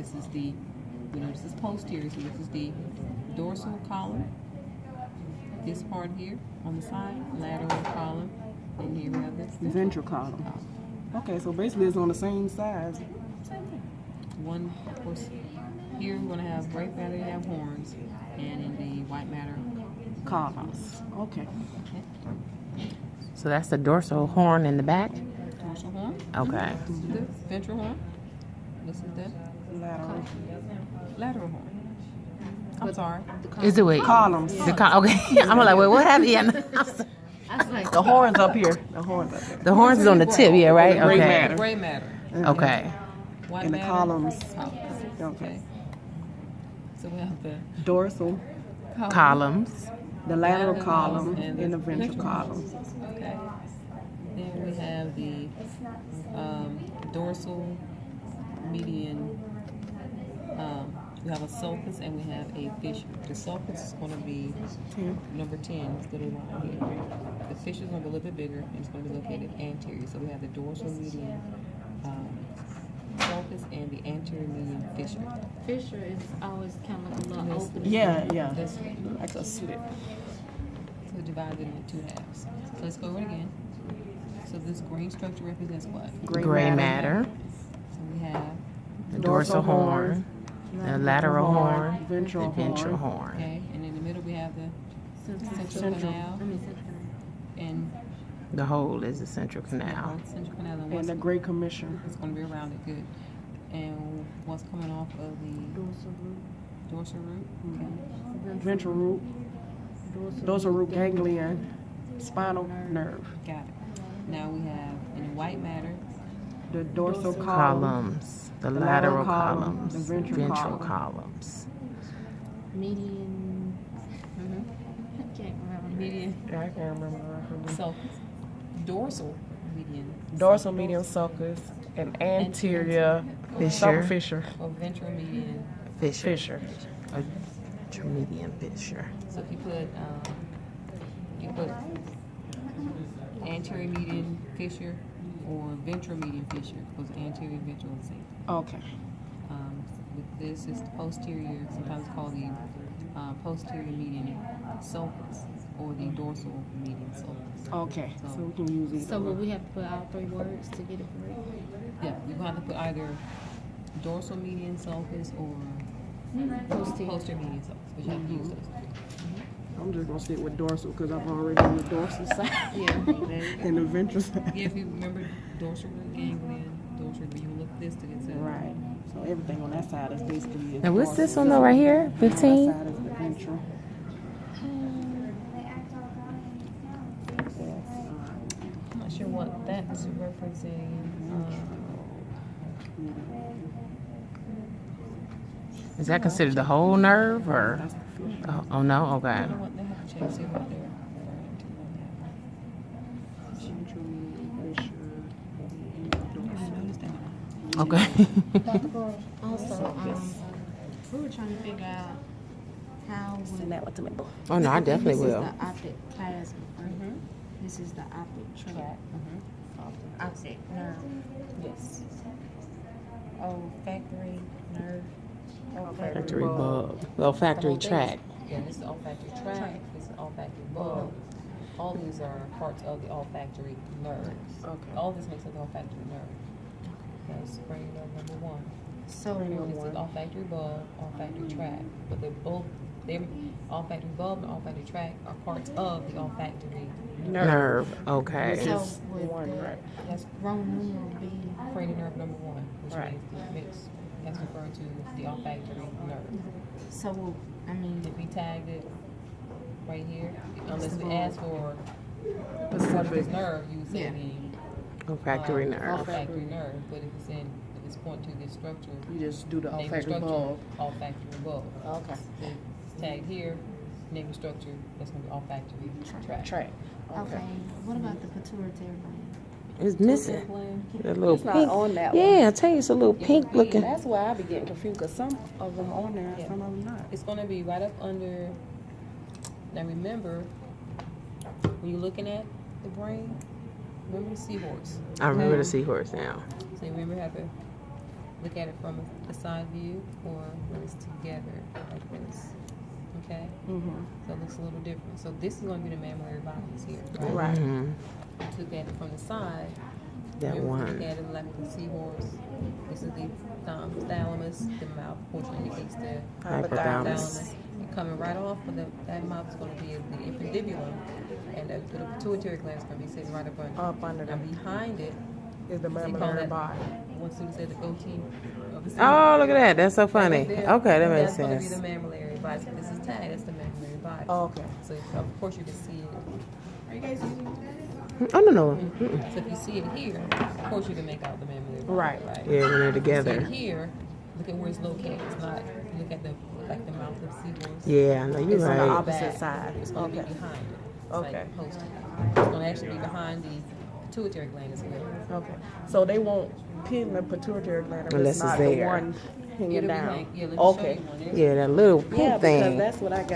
This is the, this is posterior, so this is the dorsal column. This part here on the side, lateral column, and here we have this Ventral column. Okay, so basically it's on the same size. Same thing. One, of course, here we're going to have gray matter, you have horns, and in the white matter, Columns. Okay. So that's the dorsal horn in the back? dorsal horn. Okay. This is the ventral horn. This is the lateral horn. I'm sorry. Is it wait? Columns. Okay. I'm like, wait, what happened? Yeah. The horns up here. The horns up there. The horns is on the tip, yeah, right? Gray Okay. matter. Gray matter. Okay. White And the matter. columns. Okay. So we have the Dorsal, Columns. the lateral Lateral column, and and the the ventral ventral column. Okay. Then we have the dorsal, median. We have a sulcus and we have a fissure. The sulcus is going to be number 10. It's little line here. The fissure is going to be a little bit bigger and it's going to be located anterior. So we have the dorsal median sulcus and the anterior median fissure. Fissure is always kind of like a little opening. Yeah. This Like a slit. so divided into 2 halves. So let's go over it again. So this green structure represents what? Gray matter. So we have, The dorsal horn. The lateral horn. Ventral The ventral horn. horn. okay, and in the middle we have the central Central. canal and The whole is the central canal. central canal and And what's the Great Commission. it's going to be around it, good. And what's coming off of the dorsal root? Okay. Ventral root. Dorsal root ganglion. Spinal nerve. Got it. Now we have in the white matter, The dorsal column. Columns. The lateral column, columns. the ventral column. columns. Median. I can't remember. median I can't remember. sulcus, dorsal median, Dorsal median sulcus and anterior Fissure. fissure. or ventral median. Fissure. A median fissure. So if you put anterior median fissure or ventral median fissure, because anterior and ventral are the same. Okay. With this is the posterior, sometimes called the posterior median sulcus or the dorsal median sulcus. Okay. So we can use either. So will one. we have to put all 3 words to get it correct? Yeah, you're going to have to put either dorsal median sulcus or posterior median sulcus, but you have to use those. I'm just gonna stick with dorsal because I've already on the dorsal side Yeah. and the ventral side. Yeah, if you remember dorsal root ganglion, dorsal root, you look at this to get to Right. So everything on that side is basically. Now what's this one though right here? That 15? side is the ventral. I'm not sure what that is referencing. Is that considered the whole nerve or? That's the fissure. Oh no? I Okay. don't know what they have to check, see what they're referring to on that. Central fissure. Okay. Also, we were trying to figure out how Send would, that one to me. Oh no, I definitely this will. is the optic plasma. This is the optic tract. Optic nerve. Yes. Olfactory nerve. Olfactory bulb. Olfactory tract. Yeah, this is olfactory tract. This is olfactory bulb. All these are parts of the olfactory nerves. Okay. All this makes up the olfactory nerve. That's cranial nerve number 1. So This is olfactory bulb, olfactory tract. But they olfactory bulb and olfactory tract are parts of the olfactory nerve. Nerve. Okay. So Just would one, the right? That's Roman numeral be cranial nerve number 1, which Right. means the mix. That's referring to the olfactory nerve. so? Will, I mean, If we tagged it right here, unless we ask for part of Specific. this nerve, you would say Yeah. the Olfactory nerve. olfactory nerve. But if it's pointing to this structure, You just do the name the olfactory structure bulb. olfactory bulb. Okay. If it's tagged here, name the structure, that's going to be olfactory tract. Track. okay. What about the pituitary gland? It's missing. Gland. That little It's not pink. on that one. Yeah, I tell you, it's a little pink looking. That's why I be getting confused because some of them on there, Yeah. some of them not. It's going to be right up under. Now remember, when you're looking at the brain, remember the seahorse. I remember the seahorse now. So you remember how the look at it from the side view or when it's together like this. Okay? Mm-hmm. So it looks a little different. So this is going to be the mammillary bodies here. Right? Right. Look at it from the side. That Remember, one. look at it like the seahorse. This is the thalamus. The mouth portion indicates the Hypothalamus. And coming right off of that mouth is going to be the infundibulum, and the pituitary gland is going to be sitting right up under. Up under Now behind it, is the they call mammillary that, body. one student said the goatee of the Oh, look at that. That's so funny. Right there. Okay, that And makes that's going to sense. be the mammillary body. So this is tagged. That's the mammillary body. Oh, okay. So of course you can see it. Are you guys using Oh, no. So if you see it here, of course you can make out the mammillary body. Right. Yeah, when they're See together. it here, look at where it's located. It's not, look at the mouth of the seahorse. Yeah, I know you're It's on the right. opposite side. It's going to Okay. be behind it. It's Okay. like posted. It's going to actually be behind the pituitary gland as well. Okay. So they won't pin the pituitary gland if Unless it's not it's the there. one hanging It'll be down. like, yeah, let me Okay. show you one. Yeah, that little poop Yeah, thing. because that's what I got.